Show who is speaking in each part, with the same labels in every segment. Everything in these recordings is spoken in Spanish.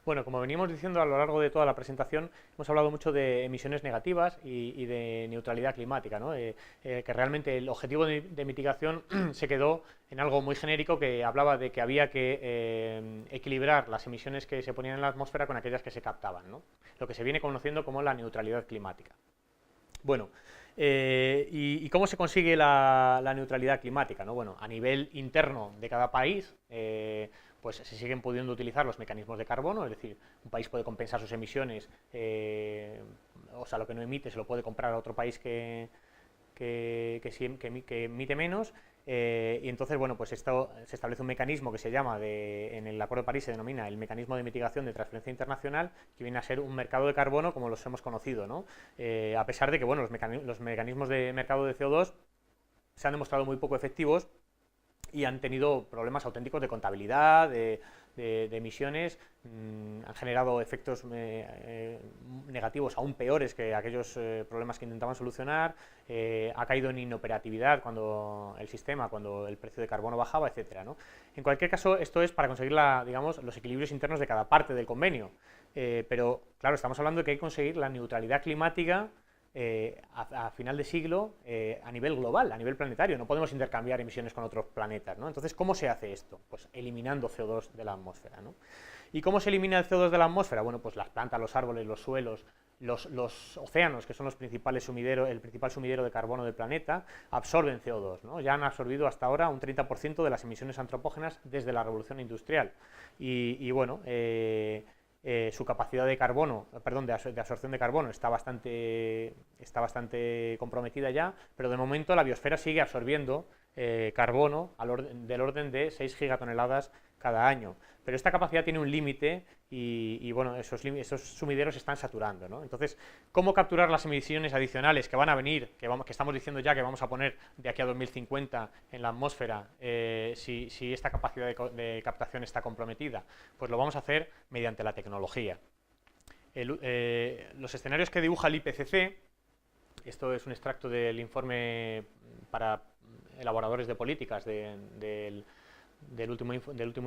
Speaker 1: Bueno, como veníamos diciendo a lo largo de toda la presentación, hemos hablado mucho de emisiones negativas y de neutralidad climática, ¿no? Que realmente el objetivo de mitigación se quedó en algo muy genérico que hablaba de que había que equilibrar las emisiones que se ponían en la atmósfera con aquellas que se captaban, ¿no? Lo que se viene conociendo como la neutralidad climática. Bueno, ¿y cómo se consigue la neutralidad climática? ¿No? Bueno, a nivel interno de cada país, pues se siguen pudiendo utilizar los mecanismos de carbono, es decir, un país puede compensar sus emisiones, o sea, lo que no emite se lo puede comprar a otro país que emite menos, y entonces, bueno, pues esto se establece un mecanismo que se llama, en el Acuerdo de París se denomina el mecanismo de mitigación de transferencia internacional, que viene a ser un mercado de carbono como los hemos conocido, ¿no? A pesar de que, bueno, los mecanismos de mercado de CO2 se han demostrado muy poco efectivos y han tenido problemas auténticos de contabilidad, de emisiones, han generado efectos negativos aún peores que aquellos problemas que intentaban solucionar, ha caído en inoperatividad cuando el sistema, cuando el precio de carbono bajaba, etcétera, ¿no? En cualquier caso, esto es para conseguir digamos, los equilibrios internos de cada parte del convenio, pero claro, estamos hablando de que hay que conseguir la neutralidad climática a final de siglo a nivel global, a nivel planetario. No podemos intercambiar emisiones con otros planetas, ¿no? Entonces, ¿cómo se hace esto? Pues eliminando CO2 de la atmósfera, ¿no? ¿Y cómo se elimina el CO2 de la atmósfera? Bueno, pues las plantas, los árboles, los suelos, los océanos, que son el principal sumidero de carbono del planeta, absorben CO2, ¿no? Ya han absorbido hasta ahora un 30% de las emisiones antropógenas desde la revolución industrial. Y bueno, su capacidad de carbono, perdón, de absorción de carbono está bastante comprometida ya, pero de momento la biosfera sigue absorbiendo carbono del orden de 6 gigatoneladas cada año. Pero esta capacidad tiene un límite y bueno, esos sumideros se están saturando, ¿no? Entonces, ¿cómo capturar las emisiones adicionales que van a venir, que estamos diciendo ya que vamos a poner de aquí a 2050 en la atmósfera, si esta capacidad de captación está comprometida? Pues lo vamos a hacer mediante la tecnología. Los escenarios que dibuja el IPCC, esto es un extracto del informe para elaboradores de políticas del último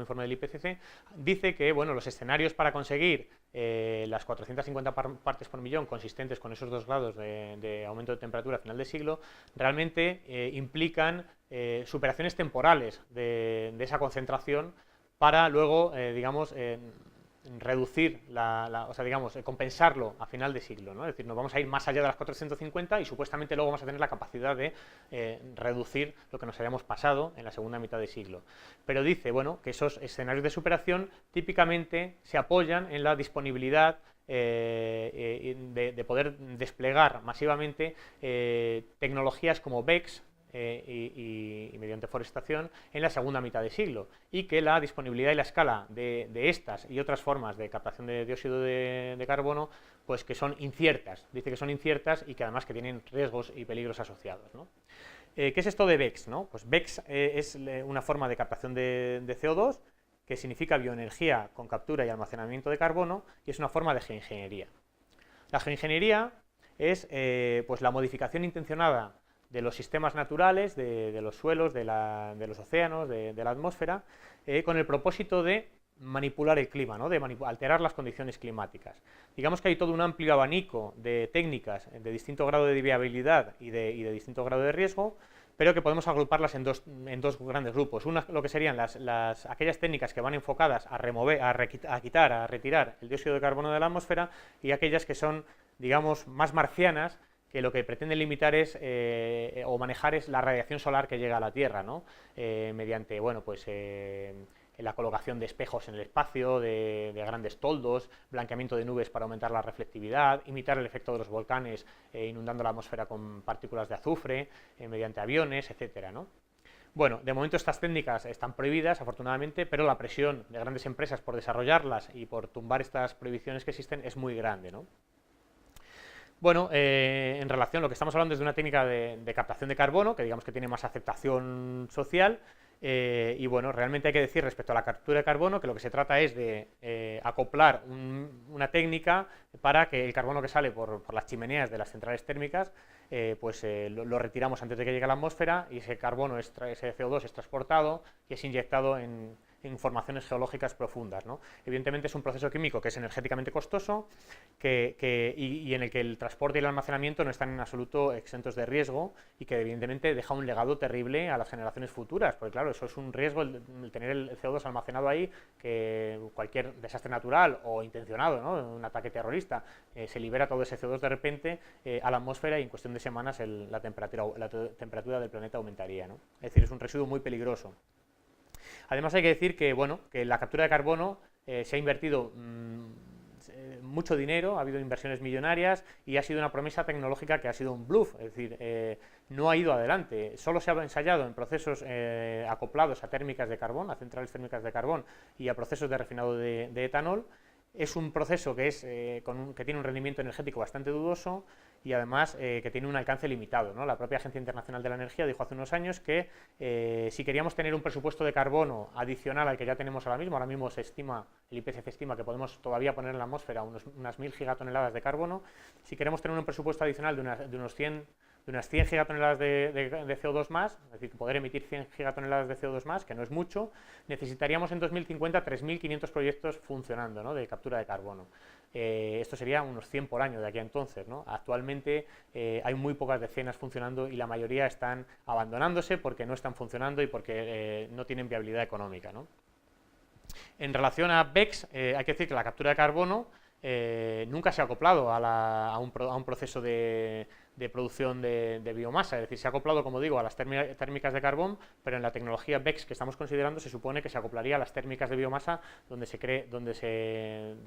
Speaker 1: informe del IPCC, dice que, bueno, los escenarios para conseguir las 450 partes por millón consistentes con esos 2 grados de aumento de temperatura a final de siglo realmente implican superaciones temporales de esa concentración para luego, digamos, reducir, o sea, digamos, compensarlo a final de siglo, ¿no? Es decir, nos vamos a ir más allá de las 450 y supuestamente luego vamos a tener la capacidad de reducir lo que nos hayamos pasado en la segunda mitad de siglo. Pero dice, bueno, que esos escenarios de superación típicamente se apoyan en la disponibilidad de poder desplegar masivamente tecnologías como BECS, y mediante forestación en la segunda mitad de siglo, y que la disponibilidad y la escala de estas y otras formas de captación de dióxido de carbono, pues que son inciertas, dice que son inciertas y que además que tienen riesgos y peligros asociados, ¿no? ¿Qué es esto de BECS, no? Pues BECS es una forma de captación de CO2 que significa bioenergía con captura y almacenamiento de carbono, y es una forma de geoingeniería. La geoingeniería es pues la modificación intencionada de los sistemas naturales, de los suelos, de los océanos, de la atmósfera, con el propósito de manipular el clima, ¿no? De alterar las condiciones climáticas. Digamos que hay todo un amplio abanico de técnicas de distinto grado de viabilidad y de distinto grado de riesgo, pero que podemos agruparlas en dos grandes grupos. Una, lo que serían aquellas técnicas que van enfocadas a remover, a quitar, a retirar el dióxido de carbono de la atmósfera, y aquellas que son, digamos, más marcianas, que lo que pretende limitar es o manejar es la radiación solar que llega a la Tierra, ¿no? Mediante, bueno, pues la colocación de espejos en el espacio, de grandes toldos, blanqueamiento de nubes para aumentar la reflectividad, imitar el efecto de los volcanes inundando la atmósfera con partículas de azufre, mediante aviones, etcétera, ¿no? Bueno, de momento estas técnicas están prohibidas, afortunadamente, pero la presión de grandes empresas por desarrollarlas y por tumbar estas prohibiciones que existen es muy grande, ¿no? Bueno, en relación, lo que estamos hablando es de una técnica de captación de carbono, que digamos que tiene más aceptación social, y bueno, realmente hay que decir respecto a la captura de carbono que lo que se trata es de acoplar una técnica para que el carbono que sale por las chimeneas de las centrales térmicas, pues lo retiramos antes de que llegue a la atmósfera, y ese carbono, ese CO2 es transportado y es inyectado en formaciones geológicas profundas, ¿no? Evidentemente es un proceso químico que es energéticamente costoso y en el que el transporte y el almacenamiento no están en absoluto exentos de riesgo y que evidentemente deja un legado terrible a las generaciones futuras, porque claro, eso es un riesgo el tener el CO2 almacenado ahí, que cualquier desastre natural o intencionado, ¿no? Un ataque terrorista, se libera todo ese CO2 de repente a la atmósfera y en cuestión de semanas la temperatura del planeta aumentaría, ¿no? Es decir, es un residuo muy peligroso. Además hay que decir que, bueno, que la captura de carbono se ha invertido mucho dinero, ha habido inversiones millonarias y ha sido una promesa tecnológica que ha sido un bluff, es decir, no ha ido adelante, solo se ha ensayado en procesos acoplados a térmicas de carbón, a centrales térmicas de carbón y a procesos de refinado de etanol. Es un proceso que tiene un rendimiento energético bastante dudoso y además que tiene un alcance limitado, ¿no? La propia Agencia Internacional de la Energía dijo hace unos años que si queríamos tener un presupuesto de carbono adicional al que ya tenemos ahora mismo se estima, el IPCC estima que podemos todavía poner en la atmósfera unas 1000 gigatoneladas de carbono, si queremos tener un presupuesto adicional de unas 100 gigatoneladas de CO2 más, es decir, poder emitir 100 gigatoneladas de CO2 más, que no es mucho, necesitaríamos en 2050 3.500 proyectos funcionando, ¿no? De captura de carbono. Esto sería unos 100 por año de aquí a entonces, ¿no? Actualmente hay muy pocas decenas funcionando y la mayoría están abandonándose porque no están funcionando y porque no tienen viabilidad económica, ¿no? En relación a BECCS, hay que decir que la captura de carbono nunca se ha acoplado a un proceso de producción de biomasa, es decir, se ha acoplado, como digo, a las térmicas de carbón, pero en la tecnología BECCS que estamos considerando se supone que se acoplaría a las térmicas de biomasa donde se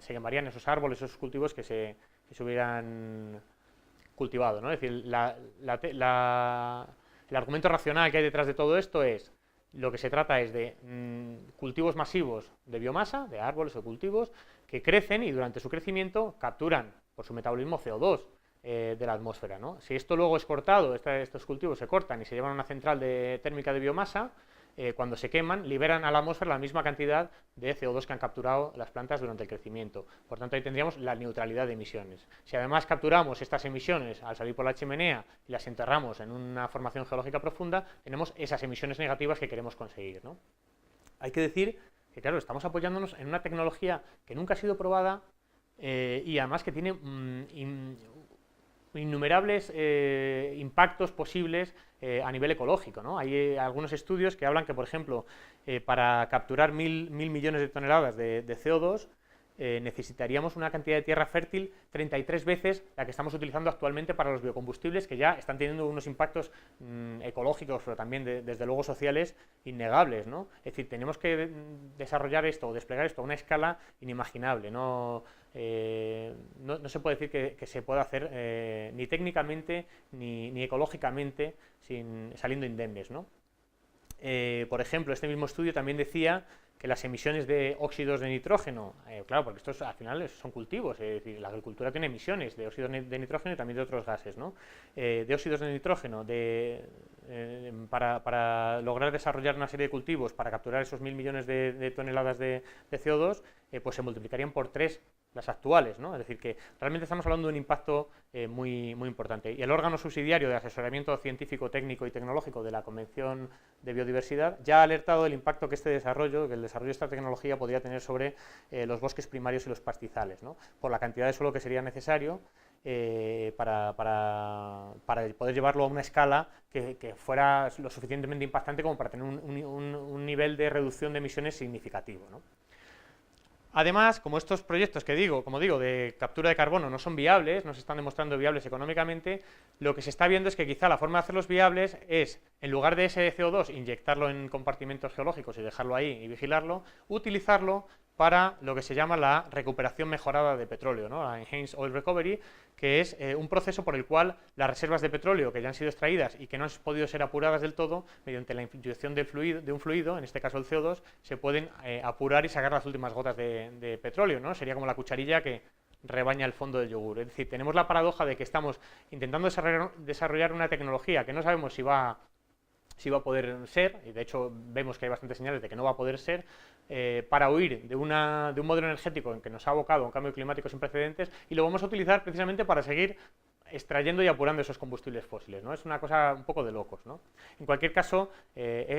Speaker 1: quemarían esos árboles, esos cultivos que se hubieran cultivado, ¿no? Es decir, el argumento racional que hay detrás de todo esto es: lo que se trata es de cultivos masivos de biomasa, de árboles o cultivos, que crecen y durante su crecimiento capturan por su metabolismo CO2 de la atmósfera, ¿no? Si esto luego es cortado, estos cultivos se cortan y se llevan a una central térmica de biomasa, cuando se queman, liberan a la atmósfera la misma cantidad de CO2 que han capturado las plantas durante el crecimiento. Por tanto, ahí tendríamos la neutralidad de emisiones. Si además capturamos estas emisiones al salir por la chimenea y las enterramos en una formación geológica profunda, tenemos esas emisiones negativas que queremos conseguir, ¿no? Hay que decir que, claro, estamos apoyándonos en una tecnología que nunca ha sido probada y además que tiene innumerables impactos posibles a nivel ecológico, ¿no? Hay algunos estudios que hablan que, por ejemplo, para capturar 1.000 millones de toneladas de CO2 necesitaríamos una cantidad de tierra fértil 33 veces la que estamos utilizando actualmente para los biocombustibles, que ya están teniendo unos impactos ecológicos, pero también desde luego sociales innegables, ¿no? Es decir, tenemos que desarrollar esto o desplegar esto a una escala inimaginable, no se puede decir que se pueda hacer ni técnicamente ni ecológicamente saliendo indemnes, ¿no? Por ejemplo, este mismo estudio también decía que las emisiones de óxidos de nitrógeno, claro, porque estos al final son cultivos, es decir, la agricultura tiene emisiones de óxidos de nitrógeno y también de otros gases, ¿no? De óxidos de nitrógeno, para lograr desarrollar una serie de cultivos para capturar esos 1.000 millones de toneladas de CO2, pues se multiplicarían por 3 las actuales, ¿no? Es decir, que realmente estamos hablando de un impacto muy importante. Y el órgano subsidiario de asesoramiento científico, técnico y tecnológico de la Convención de Biodiversidad ya ha alertado del impacto que el desarrollo de esta tecnología podría tener sobre los bosques primarios y los pastizales, ¿no? Por la cantidad de suelo que sería necesario para poder llevarlo a una escala que fuera lo suficientemente impactante como para tener un nivel de reducción de emisiones significativo, ¿no? Además, como estos proyectos como digo, de captura de carbono no son viables, no se están demostrando viables económicamente, lo que se está viendo es que quizá la forma de hacerlos viables es, en lugar de ese CO2, inyectarlo en compartimentos geológicos y dejarlo ahí y vigilarlo, utilizarlo para lo que se llama la recuperación mejorada de petróleo, ¿no? La Enhanced Oil Recovery, que es un proceso por el cual las reservas de petróleo que ya han sido extraídas y que no han podido ser apuradas del todo, mediante la inyección de un fluido, en este caso el CO2, se pueden apurar y sacar las últimas gotas de petróleo, ¿no? Sería como la cucharilla que rebaña el fondo del yogur. Es decir, tenemos la paradoja de que estamos intentando desarrollar una tecnología que no sabemos si va a poder ser, y de hecho vemos que hay bastantes señales de que no va a poder ser, para huir de un modelo energético en que nos ha abocado a un cambio climático sin precedentes, y lo vamos a utilizar precisamente para seguir extrayendo y apurando esos combustibles fósiles, ¿no? Es una cosa un poco de locos, ¿no? En cualquier caso,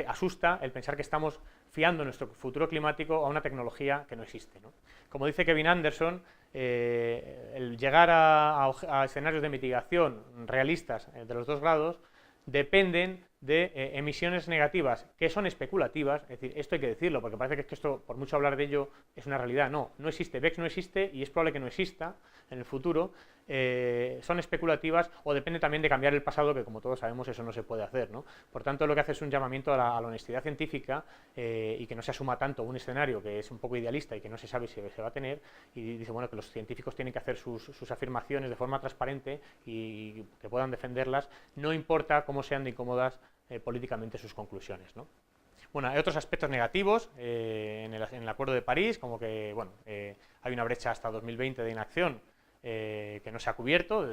Speaker 1: asusta el pensar que estamos fiando nuestro futuro climático a una tecnología que no existe, ¿no? Como dice Kevin Anderson, el llegar a escenarios de mitigación realistas de los 2 grados dependen de emisiones negativas que son especulativas, es decir, esto hay que decirlo, porque parece que esto, por mucho hablar de ello, es una realidad. No, no existe, BECS no existe y es probable que no exista en el futuro, son especulativas o depende también de cambiar el pasado, que como todos sabemos eso no se puede hacer, ¿no? Por tanto, lo que hace es un llamamiento a la honestidad científica y que no se asuma tanto un escenario que es un poco idealista y que no se sabe si se va a tener, y dice, bueno, que los científicos tienen que hacer sus afirmaciones de forma transparente y que puedan defenderlas, no importa cómo sean de incómodas políticamente sus conclusiones, ¿no? Bueno, hay otros aspectos negativos en el Acuerdo de París, como que bueno, hay una brecha hasta 2020 de inacción que no se ha cubierto.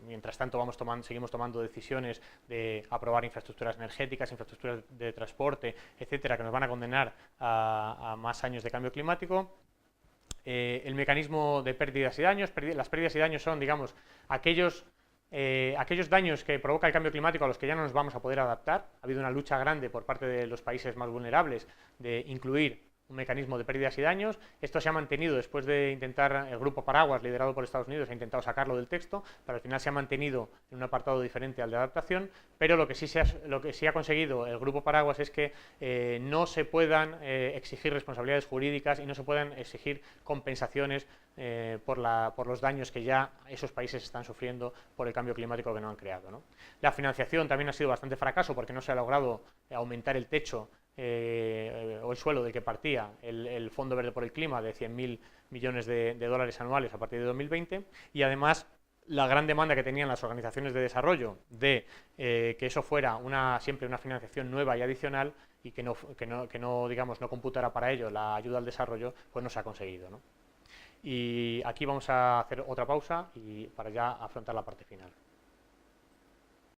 Speaker 1: Mientras tanto seguimos tomando decisiones de aprobar infraestructuras energéticas, infraestructuras de transporte, etcétera, que nos van a condenar a más años de cambio climático. El mecanismo de pérdidas y daños. Las pérdidas y daños son, digamos, aquellos daños que provoca el cambio climático a los que ya no nos vamos a poder adaptar. Ha habido una lucha grande por parte de los países más vulnerables de incluir un mecanismo de pérdidas y daños. Esto se ha mantenido después de intentar, el grupo Paraguas, liderado por Estados Unidos, ha intentado sacarlo del texto, pero al final se ha mantenido en un apartado diferente al de adaptación, pero lo que sí ha conseguido el grupo Paraguas es que no se puedan exigir responsabilidades jurídicas y no se puedan exigir compensaciones por los daños que ya esos países están sufriendo por el cambio climático que no han creado, ¿no? La financiación también ha sido bastante fracaso porque no se ha logrado aumentar el techo o el suelo del que partía el Fondo Verde por el Clima de 100.000 millones de dólares anuales a partir de 2020, y además la gran demanda que tenían las organizaciones de desarrollo de que eso fuera siempre una financiación nueva y adicional y que no digamos, no computara para ello la ayuda al desarrollo, pues no se ha conseguido, ¿no? Y aquí vamos a hacer otra pausa para ya afrontar la parte final.